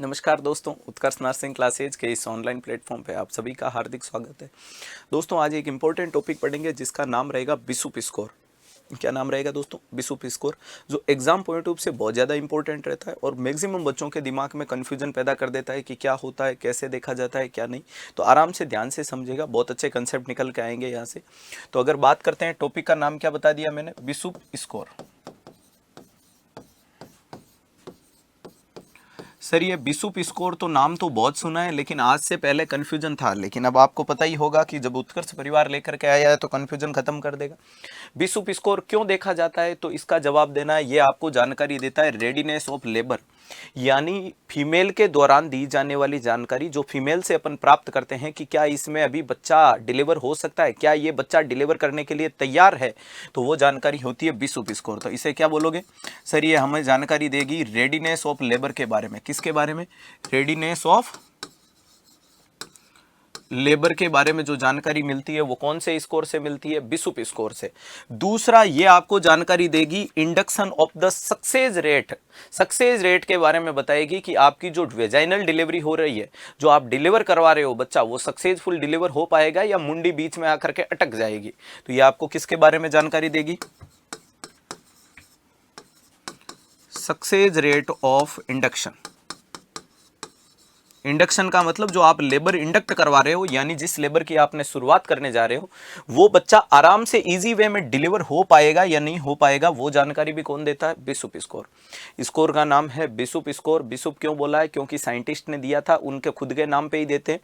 नमस्कार दोस्तों, उत्कर्ष nursing classes के इस ऑनलाइन प्लेटफॉर्म पे आप सभी का हार्दिक स्वागत है। दोस्तों आज एक इम्पोर्टेंट टॉपिक पढ़ेंगे जिसका नाम रहेगा बिशुप स्कोर। क्या नाम रहेगा दोस्तों? बिशुप स्कोर, जो एग्जाम पॉइंट ऑफ से बहुत ज़्यादा इंपॉर्टेंट रहता है और मैक्सिमम बच्चों के दिमाग में कन्फ्यूजन पैदा कर देता है कि क्या होता है, कैसे देखा जाता है, क्या नहीं। तो आराम से ध्यान से समझेगा, बहुत अच्छे कंसेप्ट निकल के आएंगे यहाँ से। तो अगर बात करते हैं, टॉपिक का नाम क्या बता दिया मैंने? बिशुप स्कोर। सर ये बिशुप स्कोर तो नाम तो बहुत सुना है, लेकिन आज से पहले कन्फ्यूजन था। लेकिन अब आपको पता ही होगा कि जब उत्कर्ष परिवार लेकर के आया है तो कन्फ्यूजन खत्म कर देगा। बिशुप स्कोर क्यों देखा जाता है, तो इसका जवाब देना है। ये आपको जानकारी देता है रेडीनेस ऑफ लेबर, यानी फीमेल के दौरान दी जाने वाली जानकारी जो फीमेल से अपन प्राप्त करते हैं कि क्या इसमें अभी बच्चा डिलीवर हो सकता है, क्या ये बच्चा डिलीवर करने के लिए तैयार है, तो वो जानकारी होती है बिशुप स्कोर। तो इसे क्या बोलोगे सर? ये हमें जानकारी देगी रेडीनेस ऑफ लेबर के बारे में। किसके बारे में? रेडीनेस ऑफ लेबर के बारे में जो जानकारी मिलती है वो कौन से स्कोर से मिलती है? बिशुप स्कोर से। दूसरा, ये आपको जानकारी देगी induction of the success rate. Success rate के बारे में बताएगी कि आपकी जो वेजाइनल डिलीवरी हो रही है, जो आप डिलीवर करवा रहे हो बच्चा, वो सक्सेसफुल डिलीवर हो पाएगा या मुंडी बीच में आकर के अटक जाएगी। तो ये आपको किसके बारे में जानकारी देगी? Success rate of induction. Induction का मतलब जो आप लेबर इंडक्ट करवा रहे हो, यानी जिस लेबर की आपने शुरुआत करने जा रहे हो, वो बच्चा आराम से इजी वे में डिलीवर हो पाएगा या नहीं हो पाएगा, वो जानकारी भी कौन देता है? बिशुप स्कोर। स्कोर का नाम है बिशुप स्कोर। बिशुप क्यों बोला है? क्योंकि साइंटिस्ट ने दिया था, उनके खुद के नाम पे ही देते हैं।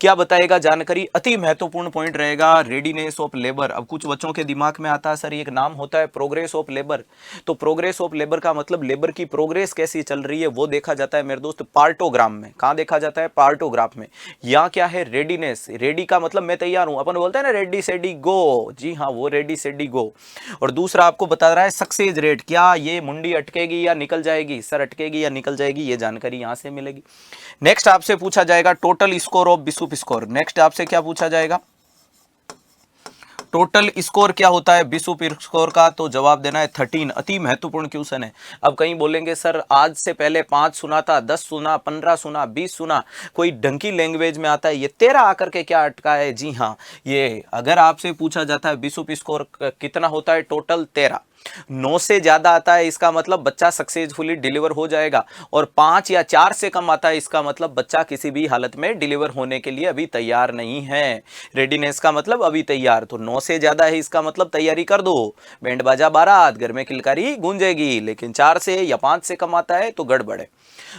क्या बताएगा जानकारी? अति महत्वपूर्ण पॉइंट रहेगा रेडीनेस ऑफ लेबर। अब कुछ बच्चों के दिमाग में आता है सर एक नाम होता है प्रोग्रेस ऑफ लेबर। तो प्रोग्रेस ऑफ लेबर का मतलब लेबर की प्रोग्रेस कैसी चल रही है वो देखा जाता है मेरे दोस्त पार्टोग्राम में। कहां देखा जाता है? पार्टोग्राफ में। या क्या है? रेडीनेस। रेडी का मतलब मैं तैयार हूं, अपन बोलते हैं ना रेडी सेडी गो। जी हाँ, वो रेडी सेडी गो। और दूसरा आपको बता रहा है सक्सेस रेट। क्या ये मुंडी अटकेगी या निकल जाएगी? सर अटकेगी या निकल जाएगी, ये जानकारी यहां से मिलेगी। नेक्स्ट आपसे पूछा जाएगा total score of Bishop score. Next आपसे क्या पूछा जाएगा? टोटल स्कोर क्या होता है बिशुप स्कोर का? तो जवाब देना है 13। अति महत्वपूर्ण क्वेश्चन है। अब कहीं बोलेंगे सर आज से पहले 5 सुना था, 10 सुना, 15 सुना, 20 सुना, कोई ढंकी लैंग्वेज में आता है, ये 13 आकर के क्या अटका है? जी हाँ, ये अगर आपसे पूछा जाता है बिशुप स्कोर कितना होता है, टोटल 13। 9 से ज्यादा आता है इसका मतलब बच्चा सक्सेसफुली डिलीवर हो जाएगा, और 5 या 4 से कम आता है इसका मतलब बच्चा किसी भी हालत में डिलीवर होने के लिए अभी तैयार नहीं है। रेडीनेस का मतलब अभी तैयार। तो 9 से ज्यादा है इसका मतलब तैयारी कर दो, बैंड बाजा बारात, घर में किलकारी गूंजेगी। लेकिन 4 से या 5 से कम आता है तो गड़बड़ है।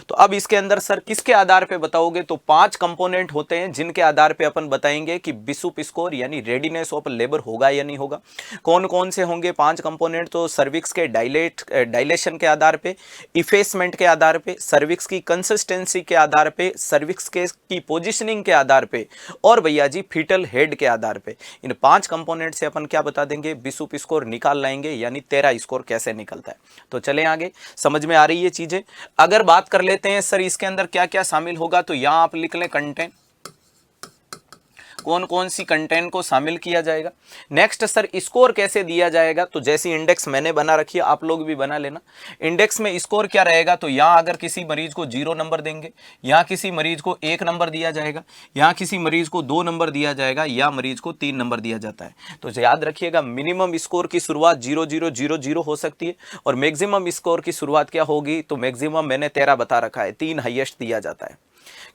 तो अब इसके अंदर सर किसके आधार पे बताओगे? तो 5 कंपोनेंट होते हैं जिनके आधार पे अपन बताएंगे कि बिशुप स्कोर यानी रेडीनेस ऑफ लेबर होगा या नहीं होगा। कौन कौन से होंगे 5 कंपोनेंट? तो सर्विक्स के डायलेशन के आधार पे, इफेसमेंट के आधार पे, सर्विक्स की कंसिस्टेंसी के आधार पे, सर्विक्स के की पोजिशनिंग के आधार पे, और भैया जी फीटल हेड के आधार पे। इन 5 कंपोनेंट से अपन क्या बता देंगे? बिशुप स्कोर निकाल लाएंगे, यानी 13 स्कोर कैसे निकलता है। तो चलें आगे, समझ में आ रही है चीजें। अगर बात कर लेते हैं सर इसके अंदर क्या क्या शामिल होगा, तो यहां आप लिख लें कंटेंट, कौन कौन सी कंटेंट को शामिल किया जाएगा। नेक्स्ट सर स्कोर कैसे दिया जाएगा, तो जैसी इंडेक्स मैंने बना रखी है आप लोग भी बना लेना। इंडेक्स में स्कोर क्या रहेगा, तो यहां अगर किसी मरीज को 0 नंबर देंगे, यहां किसी मरीज को 1 नंबर दिया जाएगा, यहां किसी मरीज को 2 नंबर दिया जाएगा, या मरीज को 3 नंबर दिया जाता है। तो याद रखिएगा मिनिमम स्कोर की शुरुआत 0-0-0-0 हो सकती है, और मैक्सिमम स्कोर की शुरुआत क्या होगी, तो मैक्सिमम मैंने 13 बता रखा है, 3 हाईएस्ट दिया जाता है।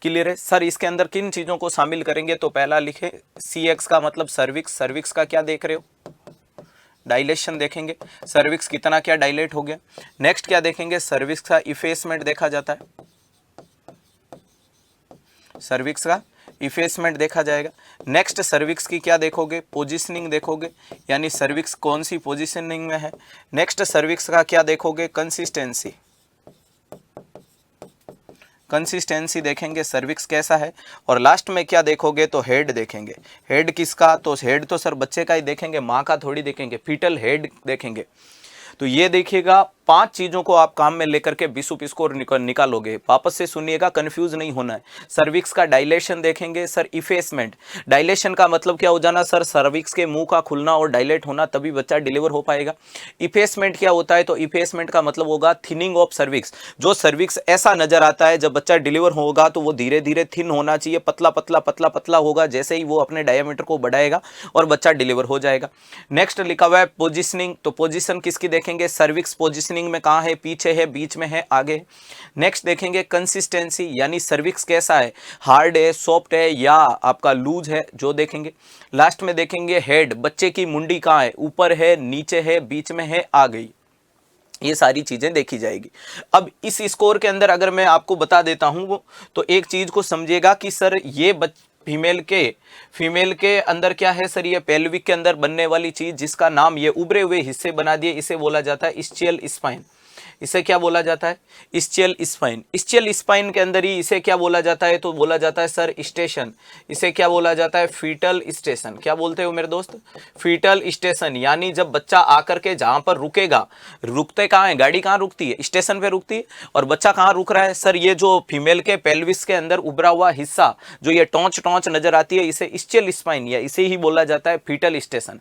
क्लियर है सर? इसके अंदर किन चीजों को शामिल करेंगे, तो पहला लिखे CX का मतलब सर्विक्स। सर्विक्स का क्या देख रहे हो? डायलेशन देखेंगे, सर्विक्स कितना क्या डायलेट हो गया। नेक्स्ट क्या देखेंगे? सर्विक्स का इफेसमेंट देखा जाता है, सर्विक्स का इफेसमेंट देखा जाएगा। नेक्स्ट सर्विक्स की क्या देखोगे? पोजीशनिंग देखोगे, यानी सर्विक्स कौन सी पोजीशनिंग में है। नेक्स्ट सर्विक्स का क्या देखोगे? कंसिस्टेंसी, कंसिस्टेंसी देखेंगे सर्विक्स कैसा है। और लास्ट में क्या देखोगे? तो हेड देखेंगे। हेड किसका? तो हेड तो सर बच्चे का ही देखेंगे, माँ का थोड़ी देखेंगे, फीटल हेड देखेंगे। तो ये देखिएगा 5 चीजों को आप काम में लेकर के बिशप स्कोर निकालोगे। वापस से सुनिएगा, कंफ्यूज नहीं होना है। सर्विक्स का डायलेशन देखेंगे सर, इफेसमेंट। डायलेशन का मतलब क्या हो जाना सर, सर्विक्स के मुंह का खुलना और डायलेट होना, तभी बच्चा डिलीवर हो पाएगा। इफेसमेंट क्या होता है, तो इफेसमेंट का मतलब होगा थिनिंग ऑफ सर्विक्स। जो सर्विक्स ऐसा नजर आता है जब बच्चा डिलीवर होगा तो वो धीरे धीरे थिन होना चाहिए, पतला पतला पतला पतला होगा, जैसे ही वो अपने डायमीटर को बढ़ाएगा और बच्चा डिलीवर हो जाएगा। नेक्स्ट लिखा हुआ है पोजिशनिंग, तो पोजिशन किसकी देखेंगे, सर्विक्स पोजिशनिंग में कहां है, पीछे है, बीच में है, आगे। नेक्स्ट देखेंगे कंसिस्टेंसी, यानी सर्विक्स कैसा है, हार्ड है, सॉफ्ट है या आपका लूज है, जो देखेंगे। लास्ट में देखेंगे हेड, बच्चे की मुंडी कहां है, ऊपर है, नीचे है, बीच में है, आ गई। ये सारी चीजें देखी जाएगी। अब इस स्कोर के अंदर अगर मैं आपको बता देता हूं तो एक चीज को समझिएगा कि सर ये फीमेल के अंदर क्या है सर, ये पेल्विक के अंदर बनने वाली चीज जिसका नाम ये उभरे हुए हिस्से बना दिए, इसे बोला जाता है इस्चियल स्पाइन। इसे क्या बोला जाता है, इस्चियल स्पाइन। इस्चियल स्पाइन के अंदर ही इसे क्या बोला जाता है, तो बोला जाता है सर स्टेशन। इसे क्या बोला जाता है, फीटल स्टेशन। क्या बोलते हो मेरे दोस्त, फीटल स्टेशन। यानी जब बच्चा आकर के जहां पर रुकेगा, रुकते कहाँ है, गाड़ी कहाँ रुकती है, स्टेशन पे रुकती है, और बच्चा कहाँ रुक रहा है सर, ये जो फीमेल के पेल्विस के अंदर उभरा हुआ हिस्सा जो ये टॉन्च टॉन्च नजर आती है, इसे इस्चियल स्पाइन या इसे ही बोला जाता है फीटल स्टेशन।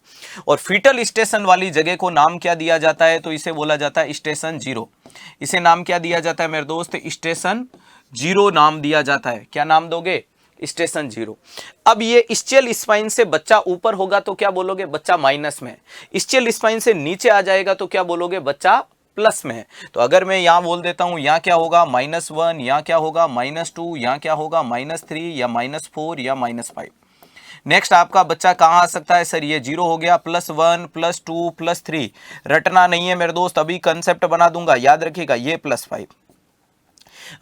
और फीटल स्टेशन वाली जगह को नाम क्या दिया जाता है, तो इसे बोला जाता है स्टेशन 0। इसे नाम क्या दिया जाता है मेरे दोस्त, स्टेशन 0 नाम दिया जाता है। क्या नाम दोगे, स्टेशन 0। अब ये इस्चियल स्पाइन से बच्चा ऊपर होगा तो क्या बोलोगे, बच्चा माइनस में। इस्चियल स्पाइन से नीचे आ जाएगा तो क्या बोलोगे, बच्चा प्लस में है। तो अगर मैं यहां बोल देता हूं, यहां क्या होगा -1, यहां क्या होगा -2, यहां क्या होगा -3 या -4 या -5। नेक्स्ट आपका बच्चा कहां आ सकता है सर, ये 0 हो गया, +1 +2 +3। रटना नहीं है मेरे दोस्त, अभी कंसेप्ट बना दूंगा, याद रखिएगा, ये +5।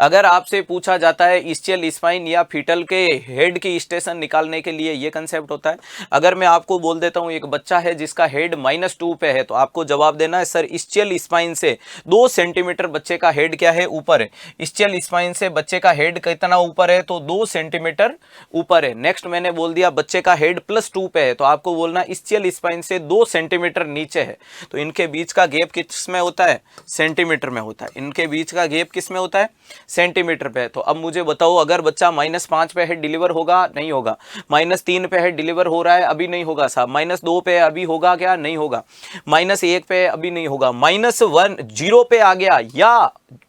अगर आपसे पूछा जाता है इस्चियल स्पाइन या फीटल के हेड की स्टेशन निकालने के लिए, ये कंसेप्ट होता है। अगर मैं आपको बोल देता हूं एक बच्चा है जिसका हेड -2 पे है, तो आपको जवाब देना है सर इस्चियल स्पाइन से 2 सेंटीमीटर बच्चे का हेड क्या है, ऊपर है। इस्चियल स्पाइन से बच्चे का हेड कितना ऊपर है, तो 2 सेंटीमीटर ऊपर है। नेक्स्ट मैंने बोल दिया बच्चे का हेड +2 पे है, तो आपको बोलना इस्चियल स्पाइन से 2 सेंटीमीटर नीचे है। तो इनके बीच का गैप किस में होता है, सेंटीमीटर में होता है। इनके बीच का गैप किस में होता है, सेंटीमीटर पे। तो अब मुझे बताओ, अगर बच्चा -5 पे है, डिलीवर होगा, नहीं होगा। -3 पे है, डिलीवर हो रहा है, अभी नहीं होगा साहब। -2 पे अभी होगा क्या, नहीं होगा। -1 पे अभी नहीं होगा। -1 0 पे आ गया या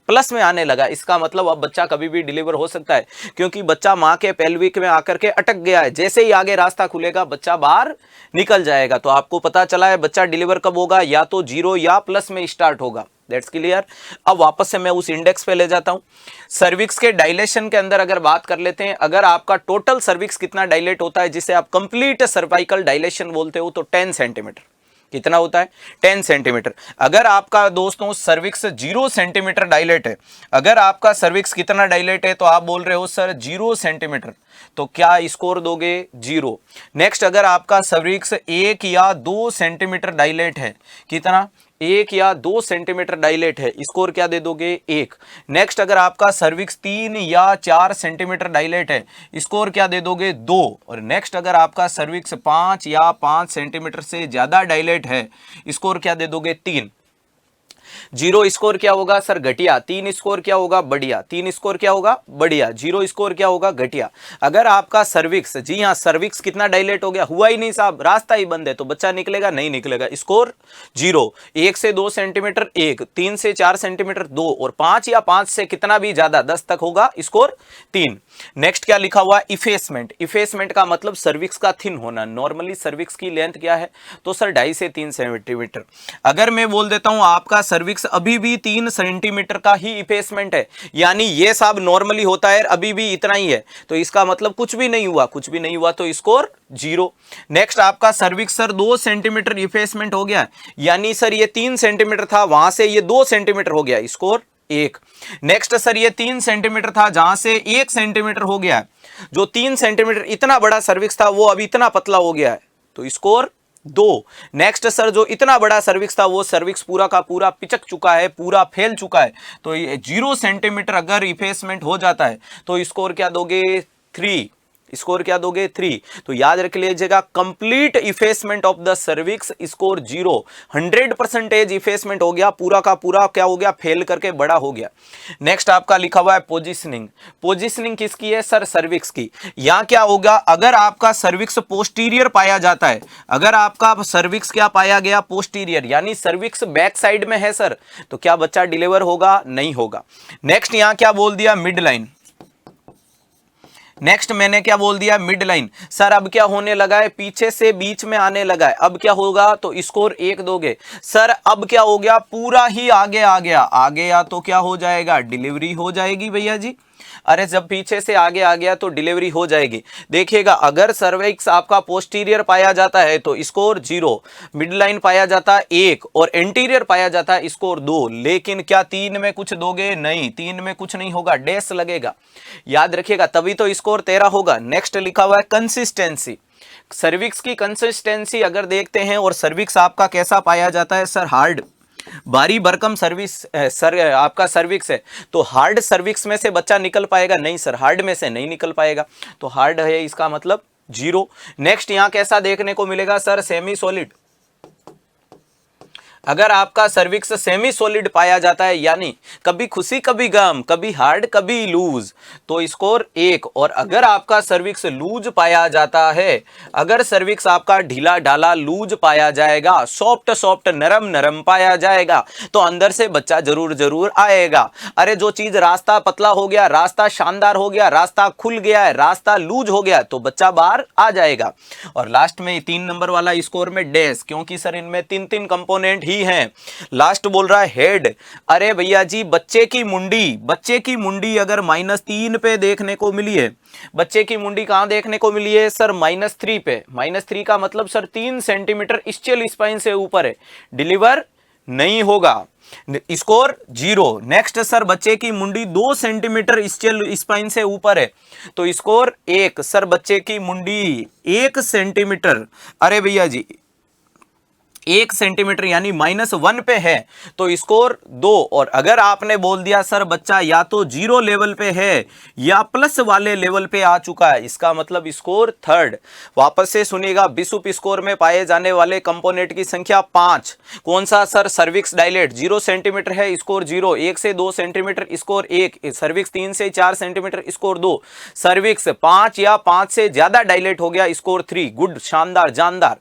प्लस में आने लगा, इसका मतलब अब बच्चा कभी भी डिलीवर हो सकता है, क्योंकि बच्चा मां के पेल्विक में आकर के अटक गया है। जैसे ही आगे रास्ता खुलेगा बच्चा बाहर निकल जाएगा। तो आपको पता चला है बच्चा डिलीवर कब होगा, या तो 0 या प्लस में स्टार्ट होगा। That's clear. अब वापस से मैं उस इंडेक्स पे ले जाता हूं। सर्विक्स के डायलेशन के अंदर अगर बात कर लेते हैं, अगर आपका टोटल सर्विक्स कितना डायलेट होता है, जिसे आप कंप्लीट सर्वाइकल डायलेशन बोलते हो, तो 10 सेंटीमीटर। कितना होता है, 10 सेंटीमीटर। अगर आपका दोस्तों सर्विक्स 0 सेंटीमीटर डायलेट है, अगर आपका सर्विक्स कितना डायलेट है, तो आप बोल रहे हो सर 0 सेंटीमीटर, तो क्या स्कोर दोगे, 0। नेक्स्ट अगर आपका सर्विक्स 1 या 2 सेंटीमीटर डायलेट है, कितना, 1 या 2 सेंटीमीटर डायलेट है, स्कोर क्या दे दोगे, 1। नेक्स्ट अगर आपका सर्विक्स 3 या 4 सेंटीमीटर डायलेट है, स्कोर क्या दे दोगे, 2। और नेक्स्ट अगर आपका सर्विक्स 5 या 5 सेंटीमीटर से ज्यादा डायलेट है, स्कोर क्या दे दोगे, 3। 0 स्कोर क्या होगा सर, घटिया। 3 स्कोर क्या होगा, बढ़िया। 3 स्कोर क्या होगा, बढ़िया। 0 स्कोर क्या होगा, घटिया। अगर आपका सर्विक्स, जी हाँ, सर्विक्स कितना डायलेट हो गया, हुआ ही नहीं साहब, रास्ता ही बंद है, तो बच्चा निकलेगा, नहीं निकलेगा, स्कोर 0। 1 से 2 सेंटीमीटर 1, 3 से 4 सेंटीमीटर 2, और 5 या 5 से कितना भी ज्यादा 10 तक होगा, स्कोर 3। नेक्स्ट क्या लिखा हुआ, इफेसमेंट। इफेसमेंट का मतलब सर्विक्स का थिन होना। नॉर्मली सर्विक्स की लेंथ क्या है, तो सर 2.5 से 3 सेंटीमीटर। अगर मैं बोल देता हूं आपका सर्विक्स अभी भी 3 सेंटीमीटर का ही इफेसमेंट है, यानी ये सब नॉर्मली होता है, अभी भी इतना ही है, तो इसका मतलब कुछ भी नहीं हुआ, कुछ भी नहीं हुआ, तो स्कोर 0। नेक्स्ट आपका सर्विक्स सर 2 सेंटीमीटर इफेसमेंट हो गया, यानी सर ये 3 सेंटीमीटर था, वहां से ये 2 सेंटीमीटर हो गया, स्कोर 1। नेक्स्ट सर ये 3 सेंटीमीटर था, जहां से 1 सेंटीमीटर हो गया, जो 3 सेंटीमीटर इतना बड़ा सर्विक्स था, वो अब इतना पतला हो गया है, तो स्कोर 2। नेक्स्ट सर जो इतना बड़ा सर्विक्स था, वो सर्विक्स पूरा का पूरा पिचक चुका है, पूरा फैल चुका है, तो ये 0 सेंटीमीटर अगर इफेसमेंट हो जाता है, तो स्कोर क्या दोगे, 3। स्कोर क्या दोगे 3। तो याद रख लीजिएगा complete effacement of the cervix score 0, 100% effacement हो गया, पूरा का पूरा क्या हो गया, फेल करके बड़ा हो गया। नेक्स्ट आपका लिखा हुआ है पोजिशनिंग। पोजिशनिंग किसकी है सर, सर्विक्स की। यहां क्या होगा, अगर आपका सर्विक्स पोस्टीरियर पाया जाता है, अगर आपका सर्विक्स क्या पाया गया, पोस्टीरियर, यानी सर्विक्स बैक साइड में है सर, तो क्या बच्चा डिलीवर होगा, नहीं होगा। नेक्स्ट यहां क्या बोल दिया, मिड लाइन। नेक्स्ट मैंने क्या बोल दिया, मिड लाइन। सर अब क्या होने लगा है, पीछे से बीच में आने लगा है, अब क्या होगा, तो स्कोर 1 दोगे। सर अब क्या हो गया, पूरा ही आगे आ गया, आगे या तो क्या हो जाएगा, डिलीवरी हो जाएगी भैया जी। अरे जब पीछे से आगे आ गया तो डिलीवरी हो जाएगी। देखिएगा अगर सर्विक्स आपका पोस्टीरियर पाया जाता है तो स्कोर 0, मिड लाइन पाया जाता है 1 और एंटीरियर पाया जाता है स्कोर 2। लेकिन क्या 3 में कुछ दोगे, नहीं, 3 में कुछ नहीं होगा, डैश लगेगा, याद रखिएगा, तभी तो स्कोर 13 होगा। नेक्स्ट लिखा हुआ है कंसिस्टेंसी। सर्विक्स की कंसिस्टेंसी अगर देखते हैं, और सर्विक्स आपका कैसा पाया जाता है सर, हार्ड, भारी भरकम सर्विस सर आपका सर्विक्स है, तो हार्ड सर्विक्स में से बच्चा निकल पाएगा, नहीं सर, हार्ड में से नहीं निकल पाएगा, तो हार्ड है इसका मतलब 0। नेक्स्ट यहां कैसा देखने को मिलेगा सर, सेमी सॉलिड। अगर आपका सर्विक्स सेमी सॉलिड पाया जाता है, यानी कभी खुशी कभी गम, कभी हार्ड कभी लूज, तो स्कोर 1। और अगर आपका सर्विक्स लूज पाया जाता है, अगर सर्विक्स आपका ढीला ढाला लूज पाया जाएगा, सॉफ्ट सॉफ्ट नरम नरम पाया जाएगा, तो अंदर से बच्चा जरूर जरूर आएगा। अरे जो चीज रास्ता पतला हो गया, रास्ता शानदार हो गया, रास्ता खुल गया है, रास्ता लूज हो गया, तो बच्चा बाहर आ जाएगा। और लास्ट में 3 नंबर वाला स्कोर में डैश, क्योंकि सर इनमें 3 कंपोनेंट ही हैं। लास्ट बोल रहा है हेड। अरे भैया जी बच्चे की मुंडी अगर -3 पे देखने को मिली है, बच्चे की मुंडी कहां देखने को मिली है सर, -3 पे। -3 का मतलब सर 3 सेंटीमीटर स्टियल स्पाइन से ऊपर है, डिलीवर नहीं होगा, स्कोर 0। नेक्स्ट सर बच्चे की मुंडी 2 सेंटीमीटर स्टियल स्पाइन से ऊपर है, तो स्कोर 1। सर बच्चे की मुंडी 1 सेंटीमीटर, अरे भैया जी 1 सेंटीमीटर यानी -1 पे है, तो स्कोर 2। और अगर आपने बोल दिया सर बच्चा या तो 0 लेवल पे है या प्लस वाले लेवल पे आ चुका है, इसका मतलब स्कोर 3rd। वापस से सुनिएगा, बिशुप स्कोर में पाए जाने वाले कंपोनेंट की संख्या 5। कौन सा सर, सर्विक्स डायलेट 0 सेंटीमीटर है, स्कोर 0, 1 से 2 सेंटीमीटर स्कोर 1, सर्विक्स 3 से 4 सेंटीमीटर स्कोर 2, सर्विक्स 5 या 5 से ज्यादा डायलेट हो गया, स्कोर 3, गुड, शानदार, जानदार।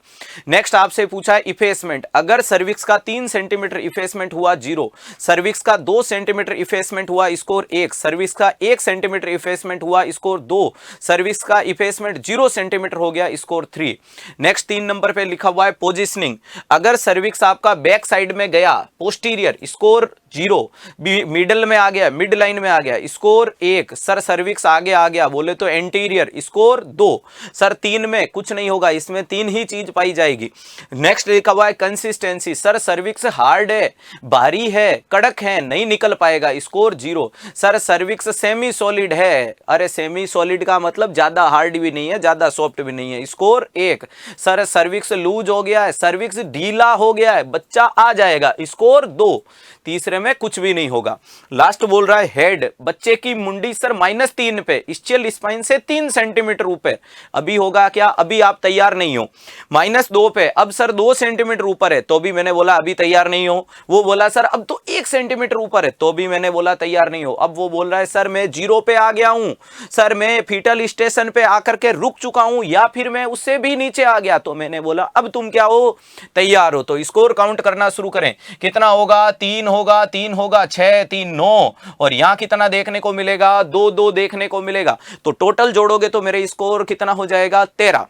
नेक्स्ट आपसे पूछा है इफेक्ट, अगर सर्विक्स का 3 सेंटीमीटर इफेसमेंट हुआ 0, सर्विक्स का 2 सेंटीमीटर इफेसमेंट हुआ स्कोर 1, सर्विक्स का 1 सेंटीमीटर इफेसमेंट हुआ स्कोर 2, सर्विक्स का इफेसमेंट 0 सेंटीमीटर हो गया स्कोर 3। नेक्स्ट 3 नंबर पे लिखा हुआ है पोजिशनिंग। अगर सर्विक्स आपका बैक साइड में गया, पोस्टीरियर, स्कोर 0, मिडल में आ गया, मिड लाइन में आ गया, स्कोर 1। सर सर्विक्स आगे आ गया बोले तो एंटीरियर, स्कोर 2। सर 3 में कुछ नहीं होगा, इसमें 3 ही चीज पाई जाएगी। नेक्स्ट लिखा हुआ है कंसिस्टेंसी। सर सर्विक्स हार्ड है, भारी है, कड़क है, नहीं निकल पाएगा, score 0। Sir cervix semi solid है, अरे सेमी सॉलिड का मतलब ज्यादा हार्ड भी नहीं है, ज्यादा सॉफ्ट भी नहीं है, स्कोर 1। सर सर्विक्स लूज हो गया है, सर्विक्स ढीला हो गया है, बच्चा आ जाएगा, स्कोर 2। तीसरे में कुछ भी नहीं होगा। लास्ट बोल रहा है हेड, बच्चे की मुंडी सर -3 पे, स्टियल स्पाइन से 3 सेंटीमीटर ऊपर, अभी होगा क्या, अभी आप तैयार नहीं हो। -2 पे, अब सर 2 सेंटीमीटर ऊपर है, तो भी मैंने बोला अभी तैयार नहीं हो। वो बोला सर अब तो 1 सेंटीमीटर ऊपर है, तो भी मैंने बोला तैयार नहीं हो। अब वो बोल रहा है सर मैं 0 पे आ गया हूं, सर मैं फीटल स्टेशन पे आकर के रुक चुका हूं, या फिर मैं उससे भी नीचे आ गया, तो मैंने बोला अब तुम क्या हो, तैयार हो। तो स्कोर काउंट करना शुरू करें, कितना होगा, 3 होगा, 3 होगा, 6, 3, 9, और यहां कितना देखने को मिलेगा, 2, 2 देखने को मिलेगा। तो टोटल जोड़ोगे तो मेरे स्कोर कितना हो जाएगा, 13।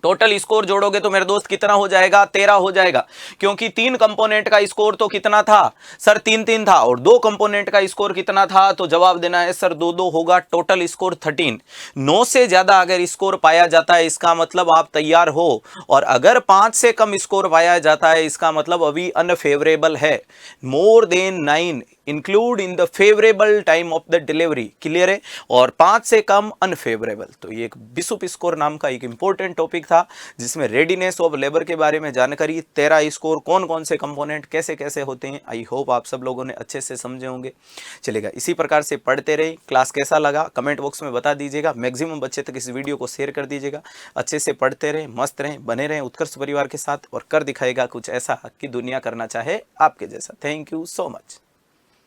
टोटल स्कोर जोड़ोगे तो मेरे दोस्त कितना हो जाएगा, 13 हो जाएगा। क्योंकि 3 कंपोनेंट का स्कोर तो कितना था सर, 3-3 था, और 2 कंपोनेंट का स्कोर कितना था, तो जवाब देना है सर 2-2 होगा, टोटल स्कोर 13। 9 से ज्यादा अगर स्कोर पाया जाता है इसका मतलब आप तैयार हो, और अगर 5 से कम स्कोर पाया जाता है इसका मतलब अभी अनफेवरेबल है। More than 9 include in the favourable time of the delivery, clear है, और 5 से कम अनफेवरेबल। तो ये एक बिशुप स्कोर नाम का एक इंपॉर्टेंट टॉपिक था। था जिसमें रेडीनेस ऑफ लेबर के बारे में जानकारी, 13 स्कोर, कौन कौन से कंपोनेंट कैसे कैसे होते हैं। आई होप आप सब लोगों ने अच्छे से समझे होंगे। चलेगा, इसी प्रकार से पढ़ते रहे। क्लास कैसा लगा कमेंट बॉक्स में बता दीजिएगा। मैक्सिमम बच्चे तक इस वीडियो को शेयर कर दीजिएगा। अच्छे से पढ़ते रहें, मस्त रहें, बने रहें उत्कर्ष परिवार के साथ और कर दिखाएगा कुछ ऐसा कि दुनिया करना चाहे आपके जैसा। Thank you so much.